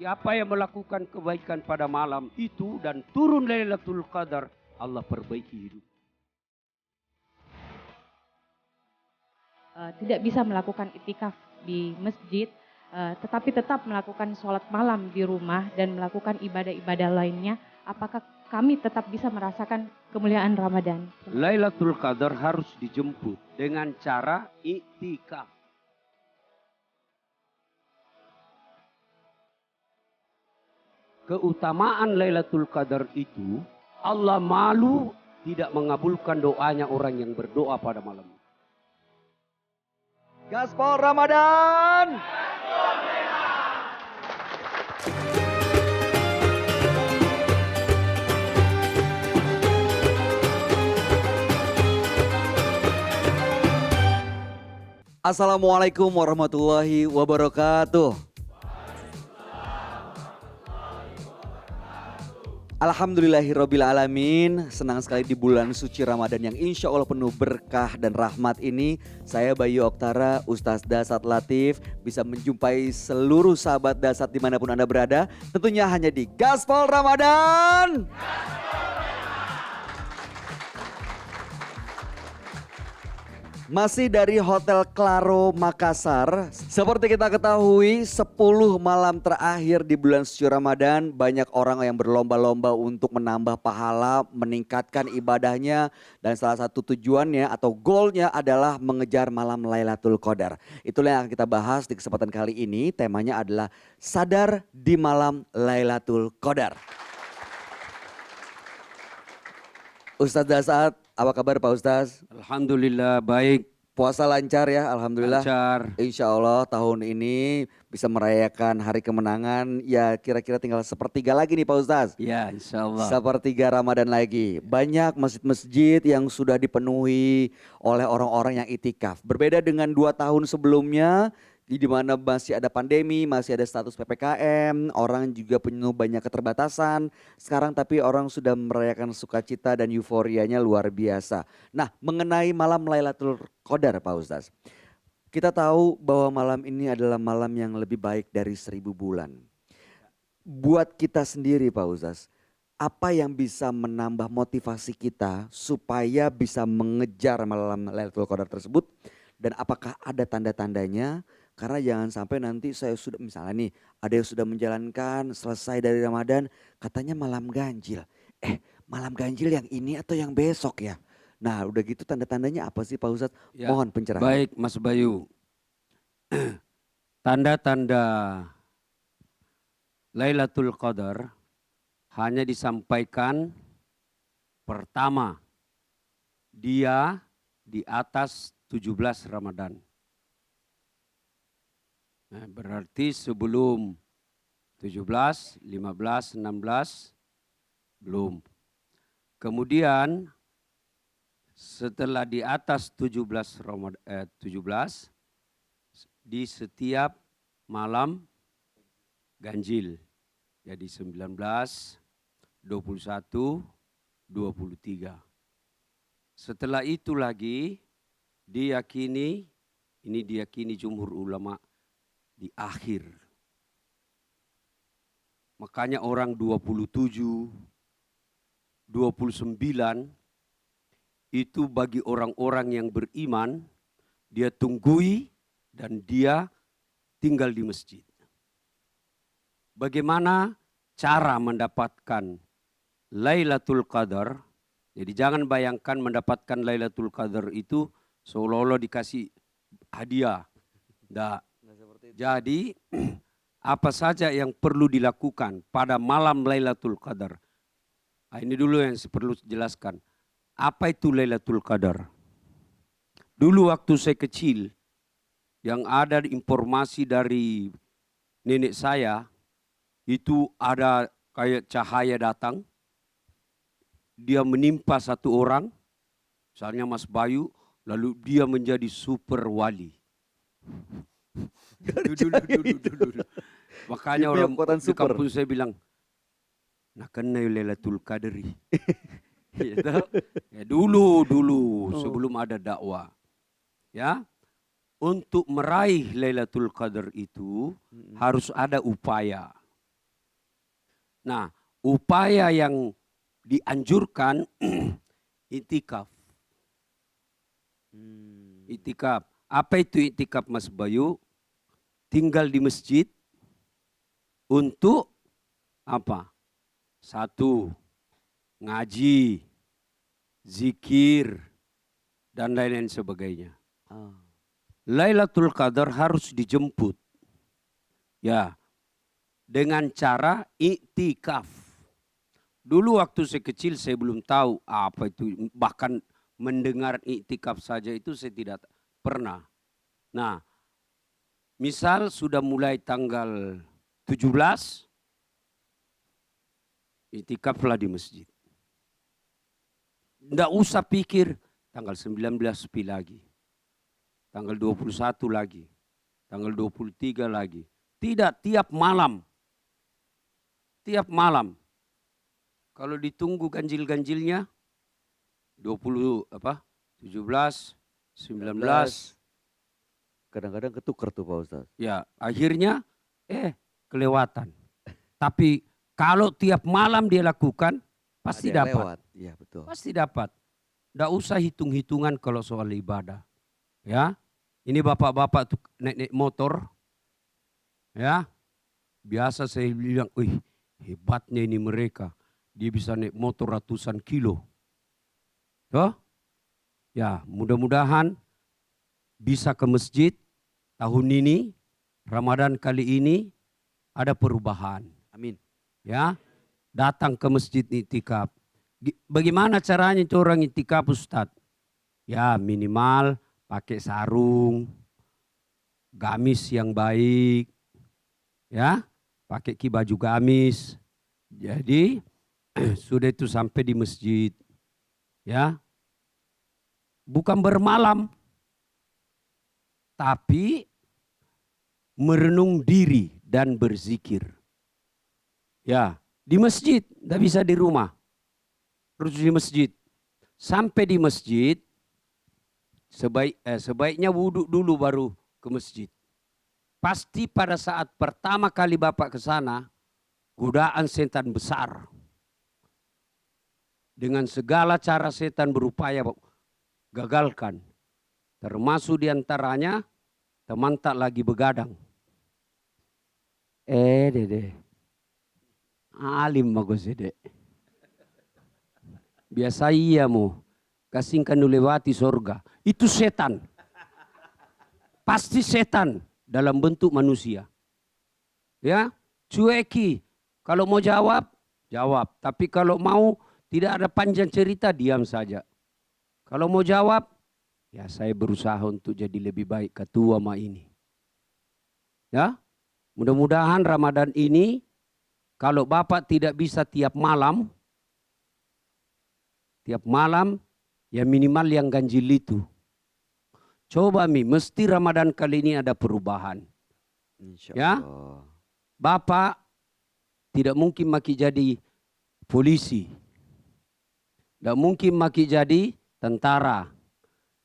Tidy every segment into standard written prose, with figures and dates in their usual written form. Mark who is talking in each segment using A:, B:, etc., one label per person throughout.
A: Siapa yang melakukan kebaikan pada malam itu dan turun Lailatul Qadar, Allah perbaiki hidup.
B: Tidak bisa melakukan itikaf di masjid, tetapi tetap melakukan sholat malam di rumah dan melakukan ibadah-ibadah lainnya, apakah kami tetap bisa merasakan kemuliaan Ramadan?
A: Lailatul Qadar harus dijemput dengan cara iktikaf. Keutamaan Lailatul Qadar itu, Allah malu tidak mengabulkan doanya orang yang berdoa pada malam.
C: Gaspol Ramadan. Assalamualaikum warahmatullahi wabarakatuh. Alhamdulillahirabbil alamin. Senang sekali di bulan suci Ramadan yang insya Allah penuh berkah dan rahmat ini. Saya Bayu Oktara, Ustaz Dasat Latif, bisa menjumpai seluruh sahabat Dasat dimanapun Anda berada. Tentunya hanya di Gaspol Ramadan. Masih dari Hotel Claro Makassar. Seperti kita ketahui 10 malam terakhir di bulan suci Ramadan, banyak orang yang berlomba-lomba untuk menambah pahala, meningkatkan ibadahnya, dan salah satu tujuannya atau goalnya adalah mengejar malam Lailatul Qadar. Itulah yang akan kita bahas di kesempatan kali ini. Temanya adalah sadar di malam Lailatul Qadar. Ustaz Dasat, apa kabar Pak Ustaz?
A: Alhamdulillah baik.
C: Puasa lancar ya, alhamdulillah.
A: Lancar.
C: Insya Allah tahun ini bisa merayakan hari kemenangan. Ya kira-kira tinggal sepertiga lagi nih Pak Ustaz.
A: Ya insya Allah.
C: Sepertiga Ramadan lagi. Banyak masjid-masjid yang sudah dipenuhi oleh orang-orang yang itikaf. Berbeda dengan 2 tahun sebelumnya, di mana masih ada pandemi, masih ada status PPKM, orang juga penuh banyak keterbatasan. Sekarang tapi orang sudah merayakan sukacita dan euforianya luar biasa. Nah, mengenai malam Lailatul Qadar Pak Ustaz. Kita tahu bahwa malam ini adalah malam yang lebih baik dari 1000 bulan. Buat kita sendiri Pak Ustaz, apa yang bisa menambah motivasi kita supaya bisa mengejar malam Lailatul Qadar tersebut? Dan apakah ada tanda-tandanya? Karena jangan sampai nanti saya sudah misalnya nih ada yang sudah menjalankan selesai dari Ramadan katanya malam ganjil. Malam ganjil yang ini atau yang besok ya? Nah udah gitu tanda-tandanya apa sih Pak Ustadz?
A: Ya,
C: Mohon pencerahan.
A: baik Mas Bayu. Tanda-tanda Lailatul Qadar hanya disampaikan pertama dia di atas 17 Ramadan. Nah, berarti sebelum 17, 15, 16 belum. Kemudian setelah di atas 17 di setiap malam ganjil. Jadi 19, 21, 23. Setelah itu lagi diyakini, ini diyakini jumhur ulama di akhir. Makanya orang 27, 29 itu bagi orang-orang yang beriman, dia tunggui dan dia tinggal di masjid. Bagaimana cara mendapatkan Lailatul Qadar? Jadi jangan bayangkan mendapatkan Lailatul Qadar itu seolah-olah dikasih hadiah. Nggak. Jadi apa saja yang perlu dilakukan pada malam Lailatul Qadar? Nah, ini dulu yang perlu jelaskan. Apa itu Lailatul Qadar? Dulu waktu saya kecil, yang ada informasi dari nenek saya, itu ada kayak cahaya datang, dia menimpa satu orang, misalnya Mas Bayu, lalu dia menjadi super wali. Dulu. Makanya orang di kampus saya bilang, nah kena Lailatul Qadri. Ya, dulu sebelum ada dakwah. Ya, untuk meraih Lailatul Qadar itu harus ada upaya. Nah, upaya yang dianjurkan itikaf. Itikaf. Apa itu itikaf, Mas Bayu? Tinggal di masjid untuk apa? Satu, ngaji, zikir, dan lain-lain sebagainya. Lailatul Qadar harus dijemput. Ya, dengan cara iktikaf. Dulu waktu saya kecil saya belum tahu apa itu. Bahkan mendengar iktikaf saja itu saya tidak pernah. Nah, misal sudah mulai tanggal 17, iktikaflah di masjid. Tidak usah pikir tanggal 19 pi lagi. Tanggal 21 lagi. Tanggal 23 lagi. Tidak, tiap malam. Tiap malam. Kalau ditunggu ganjil-ganjilnya 20 apa? 17, 19.
C: Kadang-kadang ketukar tuh Pak Ustadz.
A: Ya, akhirnya kelewatan. Tapi kalau tiap malam dia lakukan pasti
C: Ada yang
A: dapat.
C: lewat. Iya betul.
A: Pasti dapat. Tidak usah hitung-hitungan kalau soal ibadah. Ya, ini bapak-bapak tuh naik motor. Ya, biasa saya bilang, wih hebatnya ini mereka. Dia bisa naik motor ratusan kilo. Tuh? Ya, mudah-mudahan bisa ke masjid tahun ini, Ramadan kali ini ada perubahan.
C: Amin.
A: Ya, datang ke masjid itikaf. Bagaimana caranya itu orang itikaf, Ustadz? Ya, minimal pakai sarung, gamis yang baik, ya, pakai baju gamis. Jadi sudah itu sampai di masjid, ya, bukan bermalam, tapi merenung diri dan berzikir. Ya, di masjid, tidak bisa di rumah, harus di masjid. Sampai di masjid, sebaiknya wudhu dulu baru ke masjid. Pasti pada saat pertama kali Bapak ke sana, godaan setan besar. Dengan segala cara setan berupaya gagalkan. Termasuk diantaranya teman tak lagi begadang. Dede. Alim bagus dede. Biasa iya mo. Kasingkan lewati sorga. Itu setan. Pasti setan dalam bentuk manusia. Ya, cueki. Kalau mau jawab, jawab. Tapi kalau mau tidak ada panjang cerita, diam saja. Kalau mau jawab, ya saya berusaha untuk jadi lebih baik ketua ma ini. Ya, mudah-mudahan Ramadan ini, kalau Bapak tidak bisa tiap malam, ya minimal yang ganjil itu. Coba mesti Ramadan kali ini ada perubahan.
C: Insya
A: Ya,
C: Allah.
A: Bapak tidak mungkin maki jadi polisi. Tidak mungkin maki jadi tentara.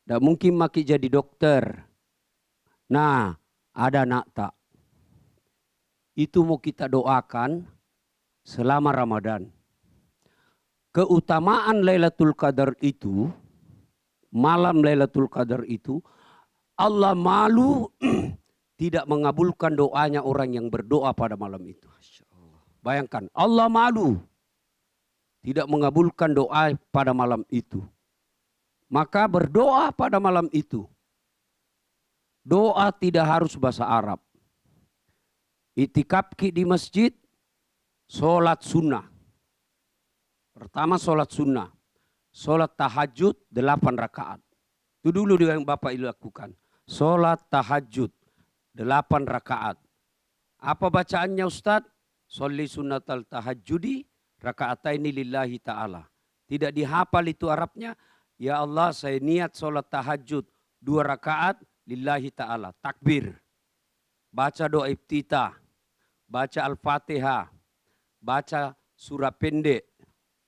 A: Tidak mungkin maki jadi dokter. Nah, ada nak tak. Itu mau kita doakan selama Ramadan. Keutamaan Lailatul Qadar itu, malam Lailatul Qadar itu, Allah malu tidak mengabulkan doanya orang yang berdoa pada malam itu. Bayangkan, Allah malu tidak mengabulkan doa pada malam itu. Maka berdoa pada malam itu. Doa tidak harus bahasa Arab. Itikaf di masjid, sholat sunnah. Pertama sholat sunnah. Sholat tahajud 8 rakaat. Itu dulu yang Bapak lakukan. Sholat tahajud 8 rakaat. Apa bacaannya Ustadz? Sholli sunnatal tahajudi raka'ataini lillahi ta'ala. Tidak dihafal itu Arabnya. Ya Allah, saya niat sholat tahajud 2 rakaat lillahi ta'ala. Takbir. Baca doa iftitah. Baca Al-Fatihah. Baca surah pendek.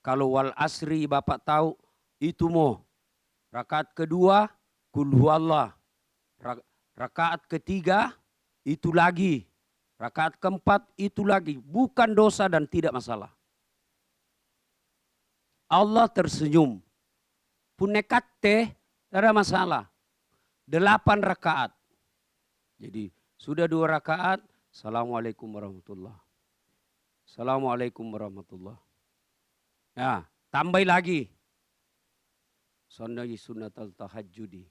A: Kalau wal asri Bapak tahu, itu mau. Rakaat kedua, kul huwallah. Rakaat ketiga, itu lagi. Rakaat keempat itu lagi bukan dosa dan tidak masalah. Allah tersenyum. Pun nekat teh, tidak ada masalah. 8 rakaat. Jadi sudah 2 rakaat. Assalamualaikum warahmatullahi. Assalamualaikum warahmatullahi. Ya, tambah lagi. Sunnah sunnatul tahajjudi.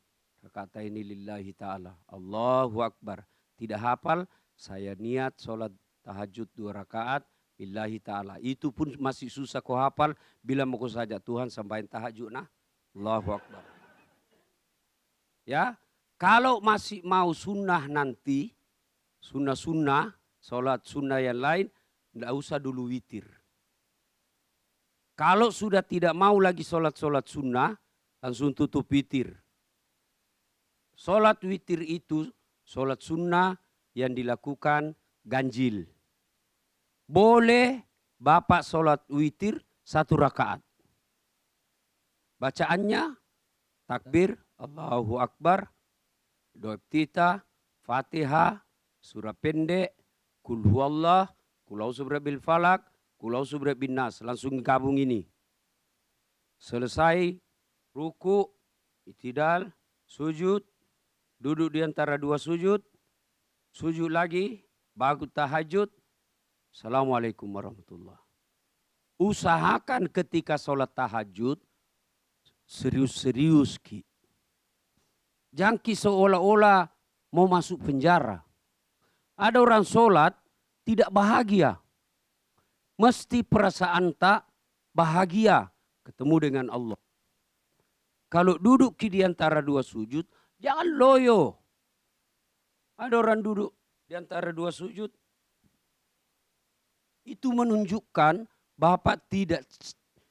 A: Rakataini lillahi ta'ala. Allahu Akbar. Tidak hafal, saya niat sholat tahajud 2 rakaat. Lillahi ta'ala. Itu pun masih susah kau hafal. Bila mau saja Tuhan sampaikan tahajud nah. Allahu Akbar. Ya, kalau masih mau sunnah nanti, sunnah-sunnah, sholat sunnah yang lain, tidak usah dulu witir. Kalau sudah tidak mau lagi sholat-sholat sunnah, langsung tutup witir. Sholat witir itu sholat sunnah yang dilakukan ganjil. Boleh bapak sholat witir 1 rakaat. Bacaannya takbir, Allahu Akbar, doa iftitah, Fatihah, surah pendek, kul huwallah, kul a'udzu birabbil falak, kul a'udzu birabbin nas. Langsung gabung ini. Selesai ruku, itidal, sujud, duduk di antara 2 sujud, sujud lagi, baru tahajud. Assalamualaikum warahmatullahi. Usahakan ketika sholat tahajud, serius-serius ki. Jangan ki seolah-olah mau masuk penjara. Ada orang sholat tidak bahagia. Mesti perasaan tak bahagia ketemu dengan Allah. Kalau duduk ki di antara 2 sujud, jangan loyo. Ada orang duduk di antara 2 sujud. Itu menunjukkan Bapak tidak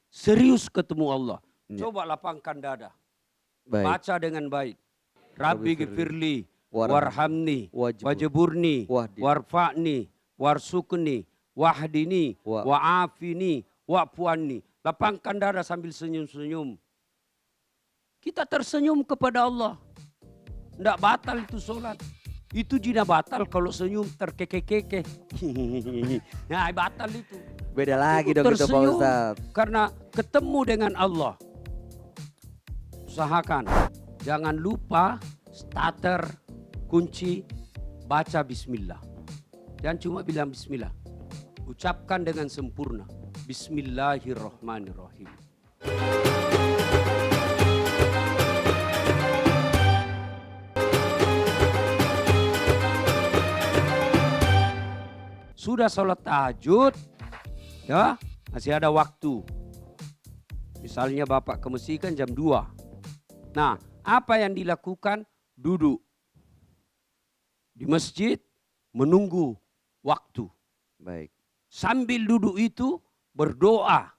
A: serius ketemu Allah. Coba lapangkan dada.
C: Baik.
A: Baca dengan baik. Rabbi gifirli, warhamni,
C: Wajibur.
A: wajiburni,
C: Wahdi.
A: warfa'ni, warsukni, wahdini, wa'afini, wa'fuanni. Lapangkan dada sambil senyum-senyum. Kita tersenyum kepada Allah. Tidak batal itu sholat. Itu jina batal kalau senyum terkekeh-kekeh. Nah, batal itu.
C: Beda lagi dong itu Pak
A: Tersenyum
C: Ustadz.
A: karena ketemu dengan Allah. Usahakan. Jangan lupa starter, kunci, baca bismillah. Jangan cuma bilang bismillah. Ucapkan dengan sempurna. Bismillahirrahmanirrahim. Sudah sholat tahajud, ya masih ada waktu. Misalnya Bapak ke masjid kan jam 2. Nah, apa yang dilakukan? Duduk di masjid menunggu waktu.
C: Baik.
A: Sambil duduk itu berdoa.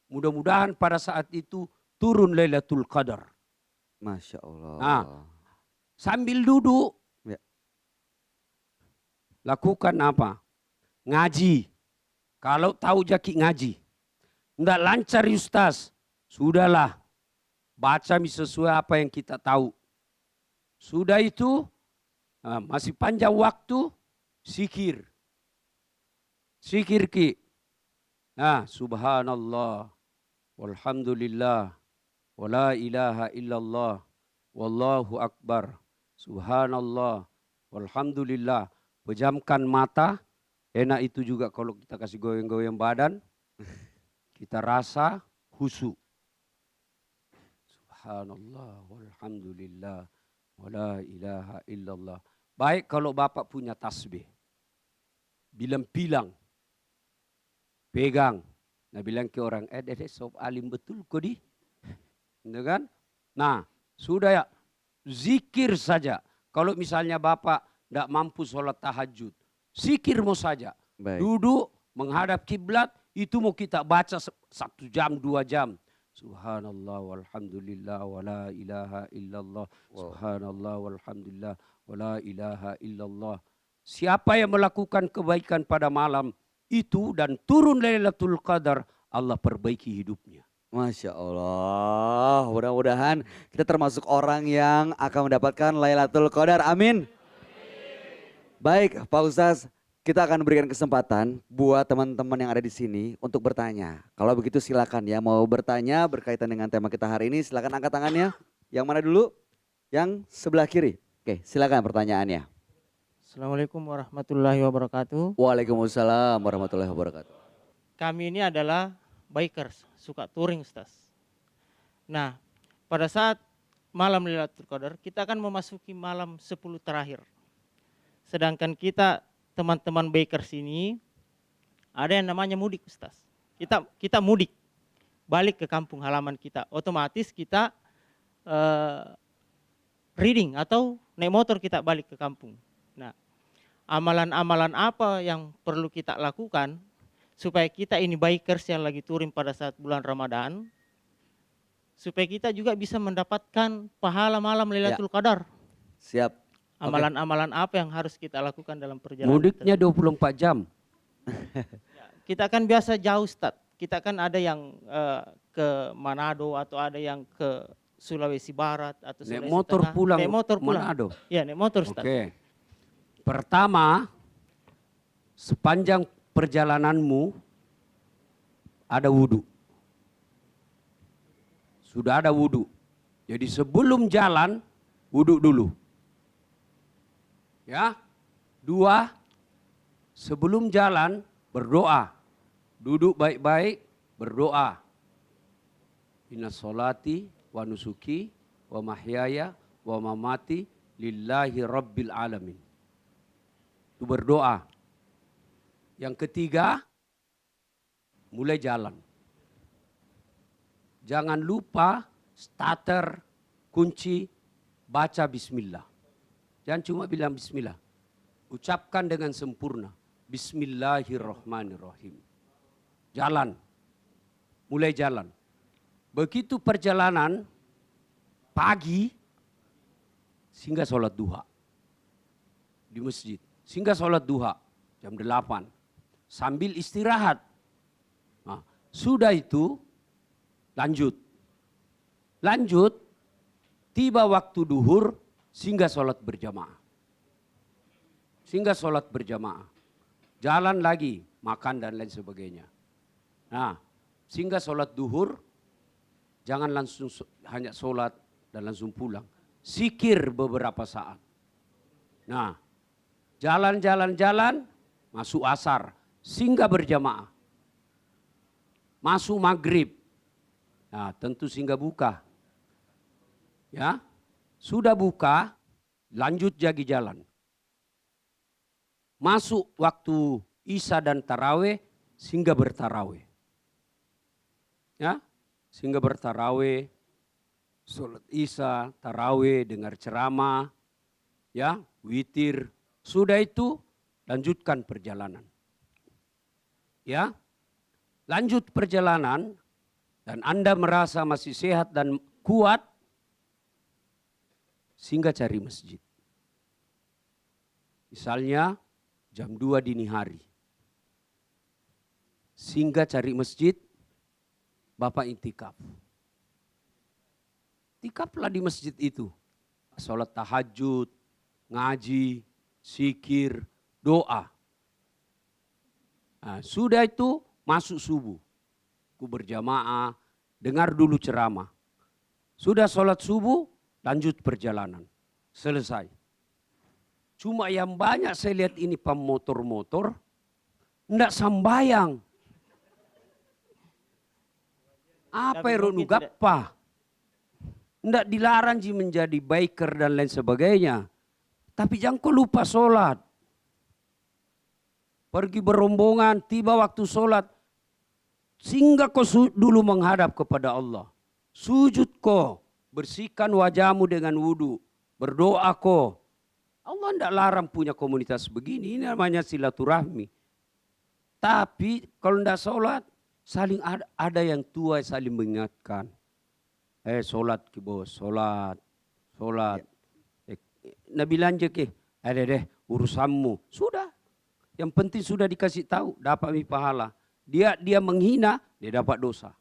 A: Mudah-mudahan pada saat itu turun Lailatul Qadar.
C: Masya Allah.
A: Nah, sambil duduk,
C: Ya.
A: lakukan apa? Ngaji. Kalau tahu jaki ngaji. Enggak lancar Ustaz. Sudahlah. Baca sesuai apa yang kita tahu. Sudah itu masih panjang waktu. Zikir. Zikir ki. Nah, subhanallah. Walhamdulillah. Wala ilaha illallah. Wallahu akbar. Subhanallah. Walhamdulillah. Pejamkan mata. Enak itu juga kalau kita kasih goyang-goyang badan. Kita rasa khusyuk. Subhanallah, walhamdulillah, wala ilaha illallah. Baik kalau Bapak punya tasbih. Bilang-bilang. Pegang. Nah bilang ke orang, sob alim betul kok di. Kan? Nah, sudah ya. Zikir saja. Kalau misalnya Bapak tidak mampu sholat tahajud. Zikir mau saja.
C: Baik.
A: Duduk menghadap kiblat itu mau kita baca 1 jam 2 jam. Subhanallah walhamdulillah wala ilaha illallah. Subhanallah walhamdulillah wala ilaha illallah. Siapa yang melakukan kebaikan pada malam itu dan turun Lailatul Qadar, Allah perbaiki hidupnya.
C: Masya Allah. Mudah-mudahan kita termasuk orang yang akan mendapatkan Lailatul Qadar. Amin. Baik Pak Ustaz, Kita akan berikan kesempatan buat teman-teman yang ada di sini untuk bertanya. Kalau begitu silakan ya, mau bertanya berkaitan dengan tema kita hari ini, silakan angkat tangannya. Yang mana dulu? Yang sebelah kiri. Oke, silakan pertanyaannya.
D: Assalamualaikum warahmatullahi wabarakatuh.
C: Waalaikumsalam warahmatullahi wabarakatuh.
D: Kami ini adalah bikers, suka touring Ustaz. Nah, pada saat malam Lailatul Qadar, kita akan memasuki malam 10 terakhir. Sedangkan kita teman-teman bikers ini ada yang namanya mudik Ustaz. Kita mudik, balik ke kampung halaman kita. Otomatis kita reading atau naik motor kita balik ke kampung. Nah, amalan-amalan apa yang perlu kita lakukan supaya kita ini bikers yang lagi touring pada saat bulan Ramadan, supaya kita juga bisa mendapatkan pahala malam Lailatul Qadar.
C: Siap.
D: Amalan-amalan apa yang harus kita lakukan dalam perjalanan?
A: Mudiknya 24 jam.
D: Kita kan biasa jauh Ustaz. Kita kan ada yang ke Manado atau ada yang ke Sulawesi Barat atau
A: Naik
D: Sulawesi
A: motor
D: Tengah.
A: pulang
D: Naik motor pulang.
A: Manado.
D: Iya, naik motor Ustaz.
A: Oke. Pertama, sepanjang perjalananmu ada wudhu. Sudah ada wudhu. Jadi sebelum jalan, wudhu dulu. Ya. 2, sebelum jalan berdoa. Duduk baik-baik, berdoa. Inna sholati wa nusuki wa mahyaya wa mamati lillahi rabbil alamin. Itu berdoa. Yang ketiga, mulai jalan. Jangan lupa starter, kunci, baca bismillah. Jangan cuma bilang bismillah. Ucapkan dengan sempurna. Bismillahirrahmanirrahim. Jalan. Mulai jalan. Begitu perjalanan pagi, sehingga sholat duha. Di masjid. Sehingga sholat duha. Jam 8. Sambil istirahat. Nah, sudah itu lanjut. Lanjut. Tiba waktu duhur. Sehingga sholat berjamaah. Sehingga sholat berjamaah. Jalan lagi, makan dan lain sebagainya. Nah, sehingga sholat duhur, jangan langsung hanya sholat dan langsung pulang. Zikir beberapa saat. Nah, jalan-jalan-jalan, masuk asar, sehingga berjamaah. Masuk maghrib, nah tentu sehingga buka. Ya, sudah buka, lanjut jagi jalan. Masuk waktu Isya dan Tarawih, sehingga bertarawih. Ya, sehingga bertarawih, sholat Isya, Tarawih, dengar ceramah, ya, witir. Sudah itu, lanjutkan perjalanan. Ya, lanjut perjalanan, dan Anda merasa masih sehat dan kuat, sehingga cari masjid. Misalnya jam 2 dini hari. Sehingga cari masjid, Bapak intikaf. Intikaflah di masjid itu. Sholat tahajud, ngaji, zikir, doa. Nah, sudah itu masuk subuh. Ku berjamaah, dengar dulu ceramah. Sudah sholat subuh, lanjut perjalanan. Selesai. Cuma yang banyak saya lihat ini pemotor-motor, enggak sambayang. Apa yang gappa? Enggak dilarang menjadi biker dan lain sebagainya. Tapi jangan kau lupa sholat. Pergi berombongan, tiba waktu sholat. Sehingga kau dulu menghadap kepada Allah. Sujud kau. Bersihkan wajahmu dengan wudhu. Berdoa kau. Allah tidak larang punya komunitas begini. Ini namanya silaturahmi. Tapi kalau tidak sholat, saling ada yang tua saling mengingatkan. Sholat ki bos, sholat. Sholat. Nabi lanjut ke, ada deh urusanmu. Sudah. Yang penting sudah dikasih tahu, dapat pahala. Dia menghina, dia dapat dosa.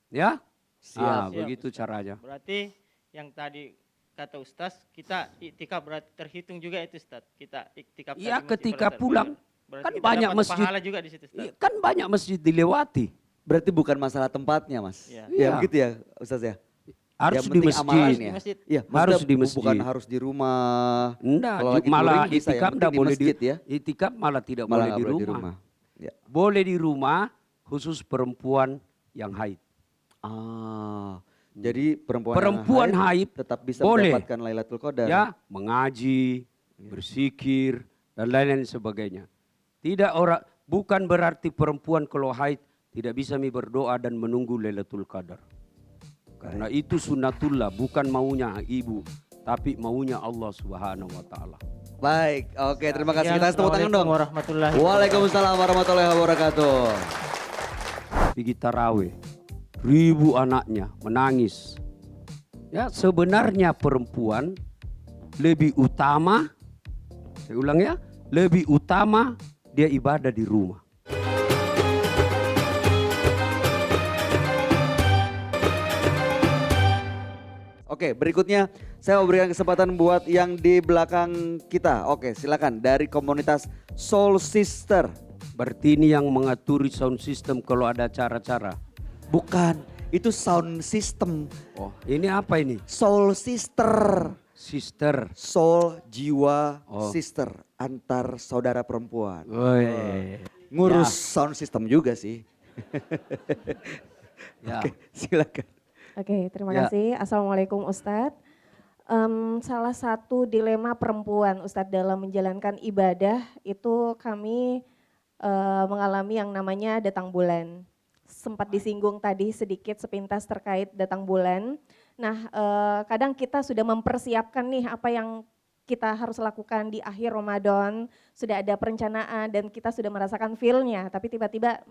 A: Ya?
C: Siap.
A: Begitu
D: Ustaz.
A: caranya.
D: Berarti yang tadi kata Ustaz, kita iktikaf berarti terhitung juga itu Ustaz. Kita iktikaf
A: Iya,
D: tadi masih
A: ketika
D: pada saat
A: pulang.
D: belajar. Berarti
A: Kan
D: kita
A: banyak
D: dapat
A: masjid.
D: pahala juga di situ, Ustaz.
A: Iya, kan banyak masjid dilewati.
C: Berarti bukan masalah tempatnya, Mas.
D: Iya.
C: Ya
A: Iya.
C: begitu ya, Ustaz ya.
A: Harus
C: Yang
A: di
C: penting
A: masjid.
C: amalannya.
D: Di masjid.
C: Iya,
A: Harus
C: maksudnya
A: di masjid.
C: bukan harus di rumah.
A: Enggak,
C: Kalau lagi
A: malah
C: touring bisa, yang
A: itikaf
C: penting
A: enggak
C: di
A: boleh
C: masjid ya.
A: Itikaf malah tidak
C: Malah
A: boleh
C: nggak
A: di
C: boleh
A: rumah.
C: Ya.
A: Boleh di rumah khusus perempuan yang haid.
C: Jadi
A: Perempuan
C: yang
A: haid
C: tetap bisa
A: boleh.
C: mendapatkan Lailatul Qadar.
A: Ya, mengaji, bersikir dan lain-lain sebagainya. Bukan berarti perempuan kalau haid tidak bisa berdoa dan menunggu Lailatul Qadar. Karena itu sunnatullah, bukan maunya ibu, tapi maunya Allah Subhanahu wa taala.
C: Baik, oke, terima kasih.
D: Ya,
C: Kita kasih tepuk tangan dong.
D: Assalamualaikum warahmatullahi
C: Waalaikumsalam warahmatullahi wabarakatuh.
A: Pergi tarawih, ribu anaknya menangis. Ya, sebenarnya perempuan lebih utama, saya ulang ya, lebih utama dia ibadah di rumah.
C: Oke, berikutnya saya mau berikan kesempatan buat yang di belakang kita. Oke, silakan dari komunitas Soul Sister.
A: Berarti ini yang mengaturi sound system kalau ada acara-acara.
C: Bukan, itu sound system.
A: Oh, ini apa ini?
C: Soul Sister.
A: Sister.
C: Soul, jiwa,
A: Oh.
C: sister. Antar saudara perempuan.
A: Woi.
C: Ngurus sound system juga sih.
A: Ya.
C: Oke, silakan.
E: Oke, terima
A: Ya.
E: kasih. Assalamualaikum Ustadz. Salah satu dilema perempuan Ustadz dalam menjalankan ibadah itu kami mengalami yang namanya datang bulan. Sempat disinggung tadi sedikit sepintas terkait datang bulan. Nah, kadang kita sudah mempersiapkan nih apa yang kita harus lakukan di akhir Ramadan, sudah ada perencanaan dan kita sudah merasakan feel-nya, tapi tiba-tiba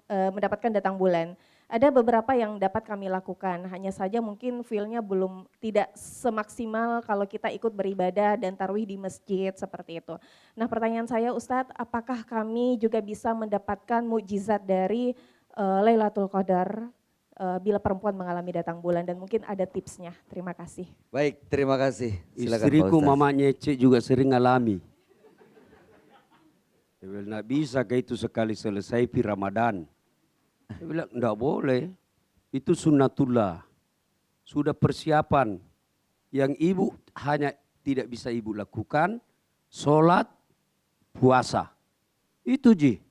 E: mendapatkan datang bulan. Ada beberapa yang dapat kami lakukan, hanya saja mungkin feel-nya belum tidak semaksimal kalau kita ikut beribadah dan tarawih di masjid seperti itu. Nah, pertanyaan saya Ustadz, apakah kami juga bisa mendapatkan mukjizat dari Lailatul Qadar bila perempuan mengalami datang bulan, dan mungkin ada tipsnya. Terima kasih.
C: Baik, terima kasih. Silakan, Pak
A: Istriku
C: Ustaz.
A: mamanya Cek juga sering alami. Dia bilang, nggak bisa kayak itu sekali selesai pi Ramadan. Dia bilang, enggak boleh. Itu sunnatullah. Sudah persiapan. Yang ibu hanya tidak bisa ibu lakukan, sholat, puasa. Itu Ji.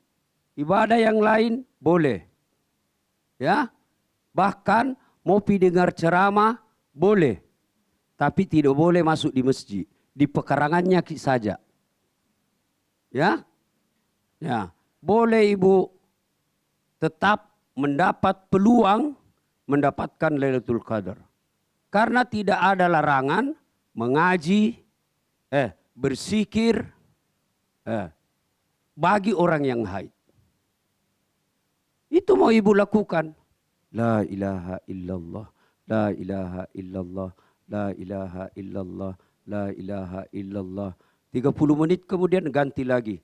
A: Ibadah yang lain boleh. Ya, bahkan mau pi dengar ceramah boleh. Tapi tidak boleh masuk di masjid. Di pekarangannya saja. Ya. Ya, boleh ibu tetap mendapat peluang mendapatkan Lailatul Qadar. Karena tidak ada larangan mengaji, bersikir bagi orang yang haid. Itu mau ibu lakukan. La ilaha illallah, la ilaha illallah, la ilaha illallah, la ilaha illallah. 30 menit kemudian ganti lagi.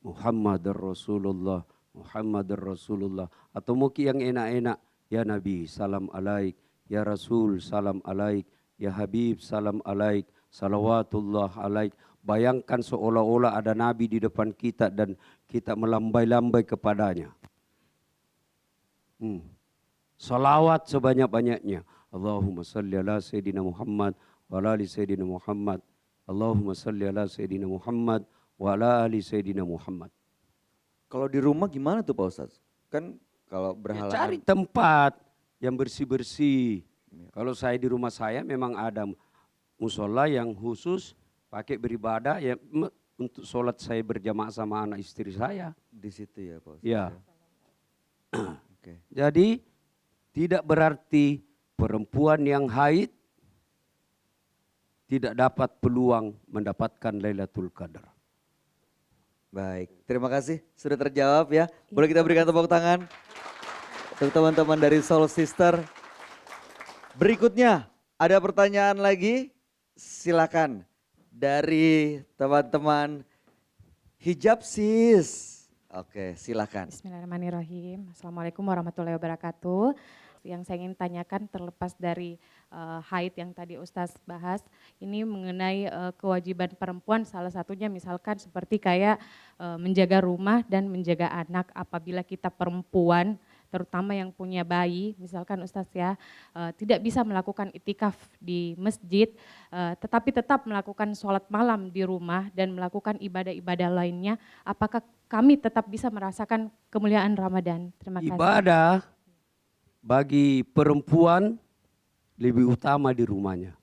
A: Muhammadar Rasulullah, Muhammadar Rasulullah. Atau mungkin yang enak-enak. Ya Nabi, salam alaik. Ya Rasul, salam alaik. Ya Habib, salam alaik. Salawatullah alaik. Bayangkan seolah-olah ada Nabi di depan kita dan kita melambai-lambai kepadanya. Salawat sebanyak-banyaknya. Allahumma salli ala Sayyidina Muhammad wa ala ali Sayyidina Muhammad. Allahumma salli ala Sayyidina Muhammad wa ala ali Sayyidina Muhammad.
C: Kalau di rumah gimana tuh Pak Ustadz? Kan kalau
A: Ya,
C: berhalangan.
A: cari tempat yang bersih-bersih. Kalau saya di rumah saya memang ada musola yang khusus pakai beribadah ya untuk sholat saya berjamaah sama anak istri saya.
C: Di situ ya Pak Ustadz.
A: Ya.
C: Oke.
A: Jadi tidak berarti perempuan yang haid tidak dapat peluang mendapatkan Lailatul Qadar.
C: Baik, terima kasih sudah terjawab ya. Boleh kita berikan tepuk tangan untuk teman-teman dari Soul Sister. Berikutnya ada pertanyaan lagi, silakan dari teman-teman Hijab Sis. Oke, silakan.
B: Bismillahirrahmanirrahim. Assalamualaikum warahmatullahi wabarakatuh. yang saya ingin tanyakan terlepas dari haid yang tadi Ustaz bahas, ini mengenai kewajiban perempuan salah satunya misalkan seperti kayak menjaga rumah dan menjaga anak apabila kita perempuan terutama yang punya bayi, misalkan Ustadz ya, tidak bisa melakukan itikaf di masjid, tetapi tetap melakukan sholat malam di rumah dan melakukan ibadah-ibadah lainnya, apakah kami tetap bisa merasakan kemuliaan Ramadan? Terima kasih.
A: Ibadah bagi perempuan lebih utama di rumahnya.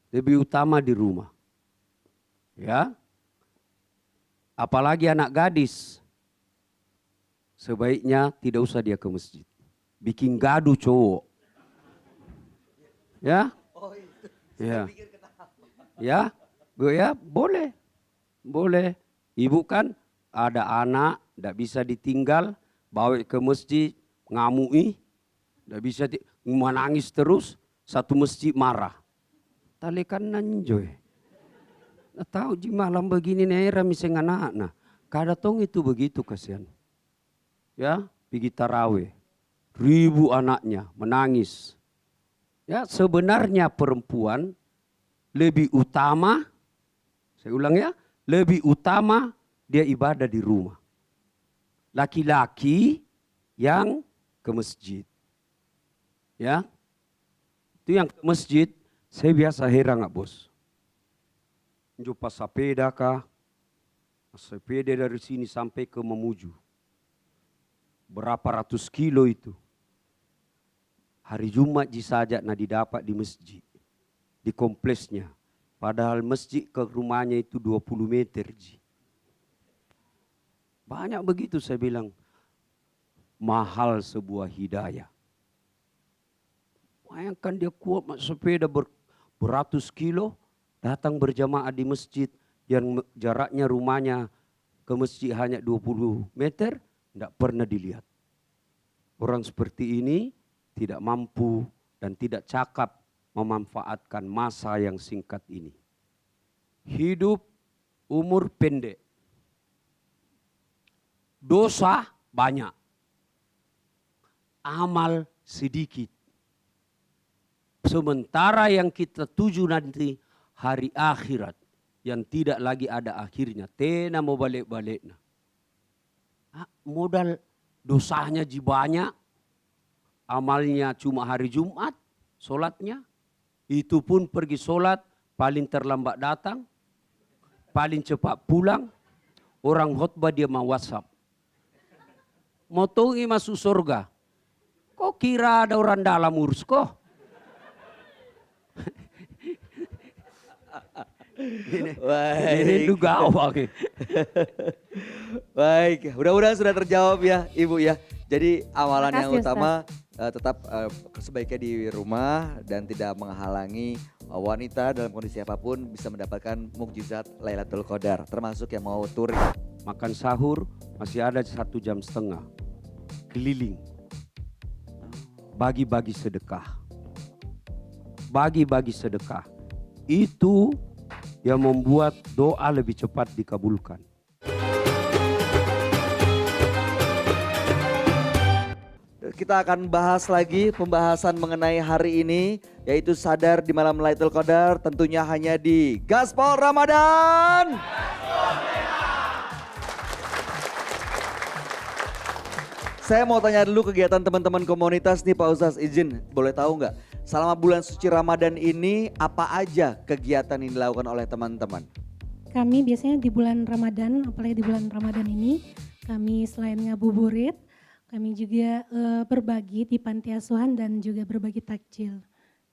A: Lebih utama di rumah. Ya. Apalagi anak gadis. Sebaiknya tidak usah dia ke masjid. Bikin gaduh cowok. Ya? Ya. Ya, ya boleh. Boleh. Ibu kan ada anak, tidak bisa ditinggal, bawa ke masjid, ngamui, tidak bisa menangis terus, satu masjid marah. Talekan nanjoy. Nah, tahu di malam begini nih miseng anak, nah kadang itu begitu kasihan. Ya, pergi tarawih, ribu anaknya menangis. Ya, sebenarnya perempuan lebih utama, saya ulang ya, lebih utama dia ibadah di rumah. Laki-laki yang ke masjid. Ya, itu yang ke masjid, saya biasa heran nggak bos. Jumpa sepeda kah? Sepeda dari sini sampai ke Mamuju. Berapa ratus kilo itu. Hari Jumat saja nah didapat di masjid. Di kompleksnya. Padahal masjid ke rumahnya itu 20 meter. Banyak begitu saya bilang. Mahal sebuah hidayah. Bayangkan dia kuat sepeda beratus kilo. Datang berjamaah di masjid. Yang jaraknya rumahnya ke masjid hanya 20 meter. Tidak pernah dilihat. Orang seperti ini tidak mampu dan tidak cakap memanfaatkan masa yang singkat ini. Hidup umur pendek. Dosa banyak. Amal sedikit. Sementara yang kita tuju nanti hari akhirat. Yang tidak lagi ada akhirnya. Tena mau balik-baliknya. Modal dosanya banyak, amalnya cuma hari Jumat, solatnya, itu pun pergi solat, paling terlambat datang, paling cepat pulang, orang khotbah dia mau WhatsApp. Mau tongi masuk surga, kok kira ada orang dalam urus kok? Ini juga awal.
C: Baik, mudah-mudahan sudah terjawab ya Ibu ya. Jadi amalan
B: Terima
C: yang
B: kasih,
C: utama tetap sebaiknya di rumah dan tidak menghalangi wanita dalam kondisi apapun bisa mendapatkan mukjizat Lailatul Qadar. Termasuk yang mau touring.
A: Makan sahur masih ada 1,5 jam. Keliling. Bagi-bagi sedekah. Bagi-bagi sedekah. Itu yang membuat doa lebih cepat dikabulkan.
C: Kita akan bahas lagi pembahasan mengenai hari ini, yaitu sadar di malam Lailatul Qadar, tentunya hanya di Gaspol Ramadan. Saya mau tanya dulu kegiatan teman-teman komunitas nih Pak Ustaz, izin boleh tahu nggak? Selama bulan suci Ramadan ini apa aja kegiatan yang dilakukan oleh teman-teman?
F: Kami biasanya di bulan Ramadan, apalagi di bulan Ramadan ini, kami selain ngabuburit, kami juga berbagi di panti asuhan dan juga berbagi takjil.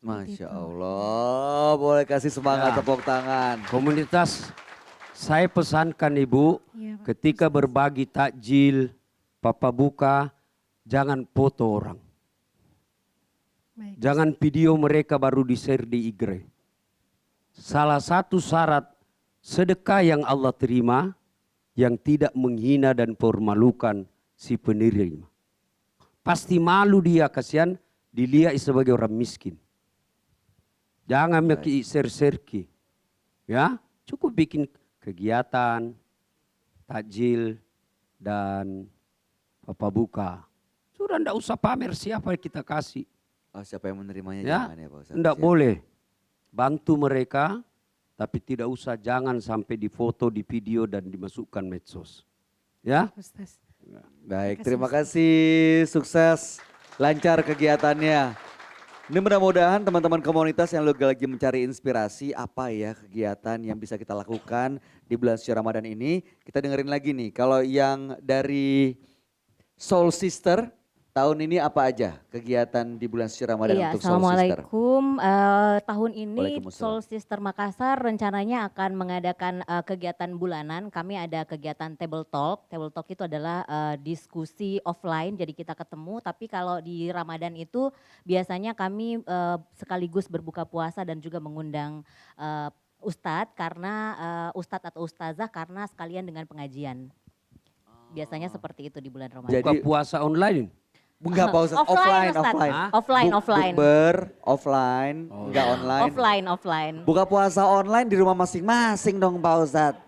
C: Masya Allah, boleh kasih semangat tepuk tangan.
A: Komunitas, saya pesankan Ibu,
F: Ya, Pak.
A: ketika berbagi takjil, Papa buka, jangan foto orang.
F: Baik.
A: Jangan video mereka baru di-share di IG. Salah satu syarat sedekah yang Allah terima, yang tidak menghina dan permalukan si penerima. Pasti malu dia, kasihan dilihat sebagai orang miskin. Jangan maki share-share. Ya, cukup bikin kegiatan, takjil, dan Papa buka. Sudah ndak usah pamer siapa yang kita kasih.
C: Oh, siapa yang menerimanya
A: Ya,
C: jangan ya Pak Ustadz.
A: ndak
C: Siap.
A: boleh. Bantu mereka, tapi tidak usah, jangan sampai difoto, di video dan dimasukkan medsos. Ya,
F: Ustaz.
C: Baik,
F: Terima
C: terima
F: kasih,
C: kasih, sukses, lancar kegiatannya. Ini mudah-mudahan teman-teman komunitas yang lagi mencari inspirasi apa ya kegiatan yang bisa kita lakukan di bulan suci Ramadan ini. Kita dengerin lagi nih, kalau yang dari Soul Sister, tahun ini apa aja kegiatan di bulan suci Ramadan
G: Iya,
C: untuk Soul Sister?
G: Assalamualaikum. Tahun ini
C: Waalaikumsalam.
G: Soul Sister Makassar rencananya akan mengadakan kegiatan bulanan. Kami ada kegiatan table talk. Table talk itu adalah diskusi offline, jadi kita ketemu. Tapi kalau di Ramadan itu biasanya kami sekaligus berbuka puasa dan juga mengundang ustadz karena ustadz atau ustazah karena sekalian dengan pengajian. Biasanya seperti itu di bulan Ramadan.
C: Jadi-
A: buka puasa online.
C: Enggak Pak Ustadz, offline,
G: Ustadz.
C: offline.
A: Hah?
G: Offline.
C: Bukber, offline,
A: Oh,
C: enggak online.
G: Offline.
C: Buka puasa online di rumah masing-masing dong Pak Ustadz.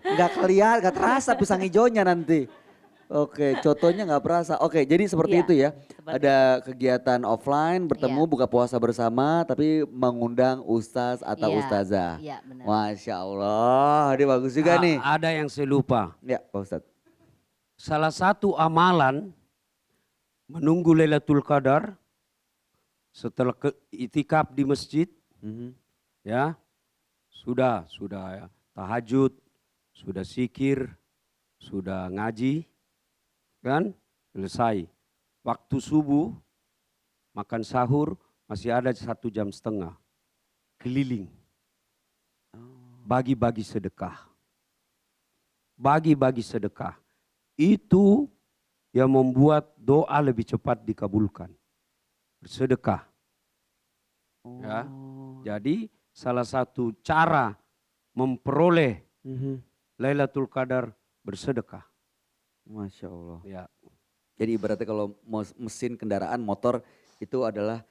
C: Enggak kelihatan, enggak terasa pisang hijaunya nanti. Oke, contohnya enggak perasa. Oke, jadi seperti
G: Iya,
C: itu ya.
G: seperti
C: Ada kegiatan offline, bertemu
G: Iya.
C: buka puasa bersama, tapi mengundang ustaz atau
G: Iya,
C: ustazah.
G: Iya, benar.
C: Masya Allah, ini bagus juga nih.
A: Ada yang saya lupa.
C: Ya Pak Ustadz.
A: Salah satu amalan menunggu Lailatul Qadar setelah itikaf di masjid,
C: Mhm.
A: ya sudah ya, tahajud, sudah zikir, sudah ngaji, kan selesai. Waktu subuh makan sahur masih ada 1,5 jam keliling, bagi-bagi sedekah, bagi-bagi sedekah. Itu yang membuat doa lebih cepat dikabulkan. Bersedekah. Ya.
C: Oh.
A: Jadi salah satu cara memperoleh
C: Mhm.
A: Lailatul Qadar bersedekah.
C: Masya Allah.
A: Ya.
C: Jadi ibaratnya kalau mesin kendaraan motor itu adalah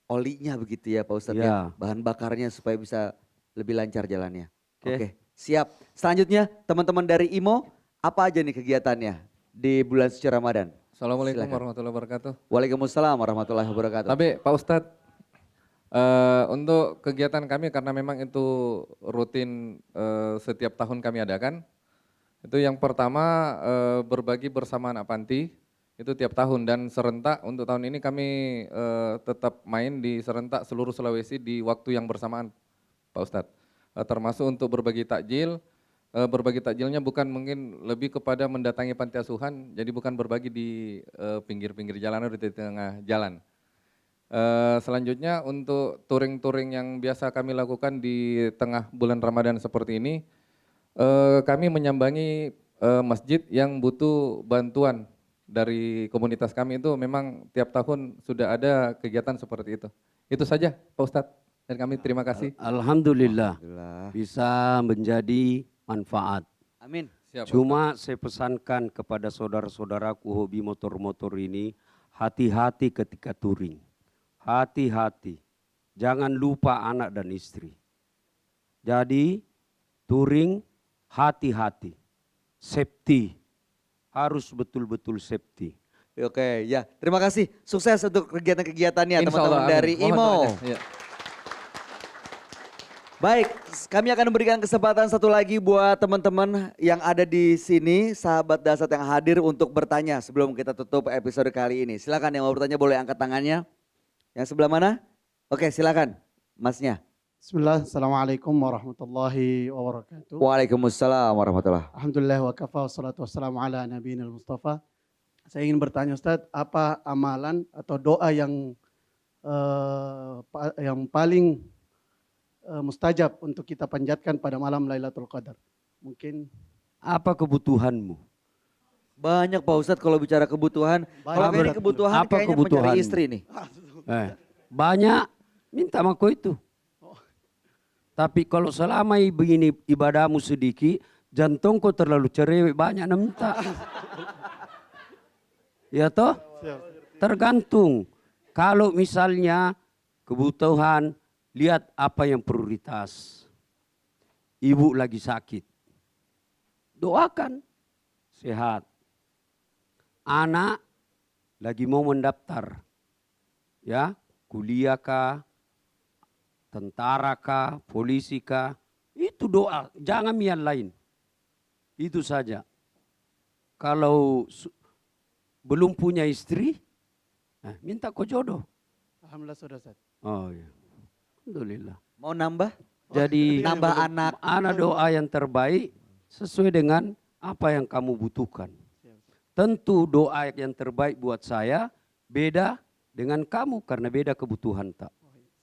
C: olinya begitu ya Pak Ustadz ya.
A: Ya.
C: Bahan bakarnya supaya bisa lebih lancar jalannya.
A: Oke.
C: Oke, siap. Selanjutnya teman-teman dari IMO, apa aja nih kegiatannya di bulan suci Ramadan?
H: Assalamualaikum
C: Silakan.
H: warahmatullahi wabarakatuh.
C: Waalaikumsalam warahmatullahi wabarakatuh.
H: Tapi Pak Ustadz, untuk kegiatan kami karena memang itu rutin setiap tahun kami adakan. Itu yang pertama berbagi bersama anak panti, itu tiap tahun dan serentak. Untuk tahun ini kami tetap main di serentak seluruh Sulawesi di waktu yang bersamaan Pak Ustadz. Termasuk untuk berbagi takjil. Berbagi takjilnya bukan mungkin lebih kepada mendatangi panti asuhan, jadi bukan berbagi di pinggir-pinggir jalan atau di tengah jalan. Selanjutnya untuk touring-touring yang biasa kami lakukan di tengah bulan Ramadan seperti ini, kami menyambangi masjid yang butuh bantuan dari komunitas kami. Itu memang tiap tahun sudah ada kegiatan seperti itu. Itu saja Pak Ustadz, dan kami terima kasih.
A: Alhamdulillah
C: Alhamdulillah.
A: bisa menjadi manfaat.
C: Amin.
H: Siap, Pak
A: Cuma saya pesankan kepada saudara-saudaraku hobi motor-motor ini, hati-hati ketika touring. Hati-hati. Jangan lupa anak dan istri. Jadi touring hati-hati. Safety. Harus betul-betul safety.
C: Oke, ya. Terima kasih. Sukses untuk kegiatan-kegiatannya
H: Insya
C: teman-teman
H: Allah,
C: dari
H: amin. Mohon
C: IMO.
H: doanya. Iya.
C: Baik, kami akan memberikan kesempatan satu lagi buat teman-teman yang ada di sini, sahabat Dasat yang hadir untuk bertanya sebelum kita tutup episode kali ini. Silakan yang mau bertanya boleh angkat tangannya. Yang sebelah mana? Oke, silakan Masnya.
I: Bismillah, Assalamualaikum warahmatullahi wabarakatuh.
C: Waalaikumsalam warahmatullahi.
I: Alhamdulillah wa kafa wassalatu wassalamu ala nabiyina al-mustafa. Saya ingin bertanya Ustadz, apa amalan atau doa yang paling mustajab untuk kita panjatkan pada malam Lailatul Qadar? Mungkin
A: Apa kebutuhanmu?
C: Banyak Pak Ustadz kalau bicara kebutuhan. Kalau
I: Banyak.
C: ini kebutuhan
A: Apa
C: kayaknya
A: kebutuhan?
C: mencari istri nih.
A: Banyak minta sama kau itu. Tapi kalau selama begini ibadahmu sedikit, jantung kau terlalu cerewet banyak nak minta. Ya toh? Tergantung. Kalau misalnya kebutuhan, lihat apa yang prioritas. Ibu lagi sakit. Doakan sehat. Anak lagi mau mendaftar, ya, kuliah kah, tentara kah, polisi kah, itu doa, jangan yang lain. Itu saja. Kalau belum punya istri, minta kau jodoh.
I: Alhamdulillah sudah Ustaz.
A: Oh iya, alhamdulillah.
C: Mau nambah?
A: Jadi
C: Nambah anak.
A: anak doa yang terbaik sesuai dengan apa yang kamu butuhkan. Tentu doa yang terbaik buat saya beda dengan kamu karena beda kebutuhan tak.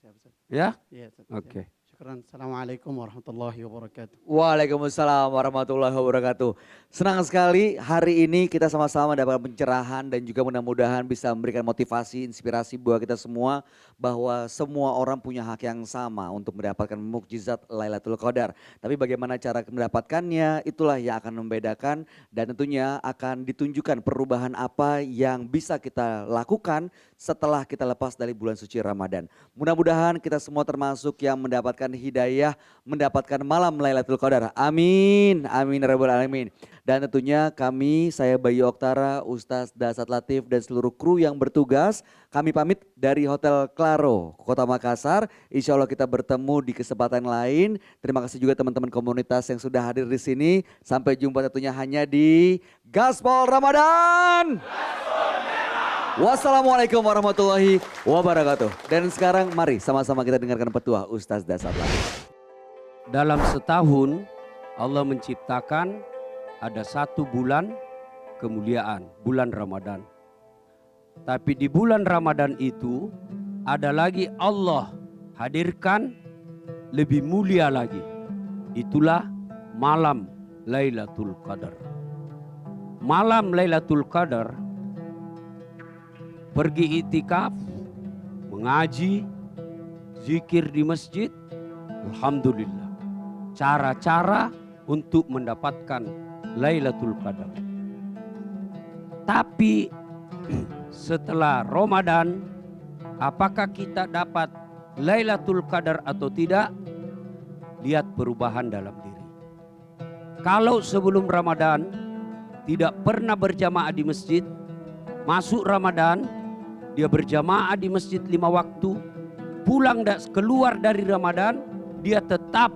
I: Siap Ustaz.
A: Ya?
I: Iya Ustaz.
A: Oke.
I: Syukran. Assalamualaikum warahmatullahi wabarakatuh.
C: Waalaikumsalam warahmatullahi wabarakatuh. Senang sekali hari ini kita sama-sama dapat pencerahan dan juga mudah-mudahan bisa memberikan motivasi, inspirasi buat kita semua bahwa semua orang punya hak yang sama untuk mendapatkan mukjizat Lailatul Qadar. Tapi bagaimana cara mendapatkannya itulah yang akan membedakan dan tentunya akan ditunjukkan perubahan apa yang bisa kita lakukan setelah kita lepas dari bulan suci Ramadan. Mudah-mudahan kita semua termasuk yang mendapatkan hidayah, mendapatkan malam Lailatul Qadar. Amin, amin ya rabbal alamin. Dan tentunya kami, saya Bayu Oktara, Ustaz Dasat Latif dan seluruh kru yang bertugas, kami pamit dari Hotel Claro, Kota Makassar. Insya Allah kita bertemu di kesempatan lain. Terima kasih juga teman-teman komunitas yang sudah hadir di sini. Sampai jumpa tentunya hanya di Gaspol Ramadan. Wassalamualaikum warahmatullahi wabarakatuh. Dan sekarang mari sama-sama kita dengarkan petua Ustaz Dasat Latif.
A: Dalam setahun Allah menciptakan ada satu bulan kemuliaan, bulan Ramadan. Tapi di bulan Ramadan itu ada lagi Allah hadirkan lebih mulia lagi. Itulah malam Lailatul Qadar. Malam Lailatul Qadar pergi itikaf, mengaji, zikir di masjid, alhamdulillah. Cara-cara untuk mendapatkan Lailatul Qadar. Tapi setelah Ramadan, apakah kita dapat Lailatul Qadar atau tidak? Lihat perubahan dalam diri. Kalau sebelum Ramadan tidak pernah berjamaah di masjid, masuk Ramadan dia berjamaah di masjid 5 waktu, pulang dan keluar dari Ramadan dia tetap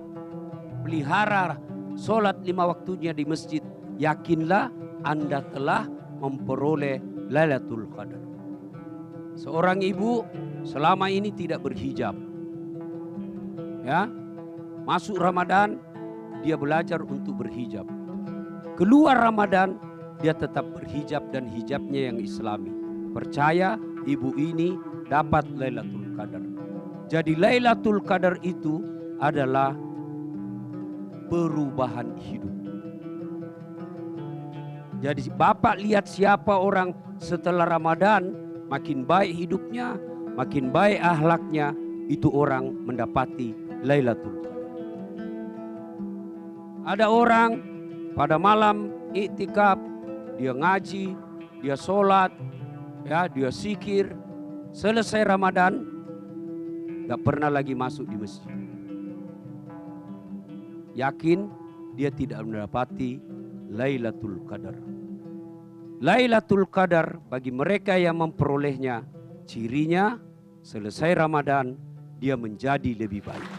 A: pelihara sholat 5 waktunya di masjid. Yakinlah Anda telah memperoleh Lailatul Qadar. Seorang ibu selama ini tidak berhijab, ya, masuk Ramadan dia belajar untuk berhijab, keluar Ramadan dia tetap berhijab dan hijabnya yang islami. Percaya ibu ini dapat Lailatul Qadar. Jadi Lailatul Qadar itu adalah perubahan hidup. Jadi Bapak lihat siapa orang setelah Ramadan makin baik hidupnya, makin baik akhlaknya, itu orang mendapati Lailatul Qadar. Ada orang pada malam iktikaf, dia ngaji, dia sholat, ya, dia zikir. Selesai Ramadan, gak pernah lagi masuk di masjid. Yakin dia tidak mendapati Lailatul Qadar. Lailatul Qadar bagi mereka yang memperolehnya, cirinya selesai Ramadan dia menjadi lebih baik.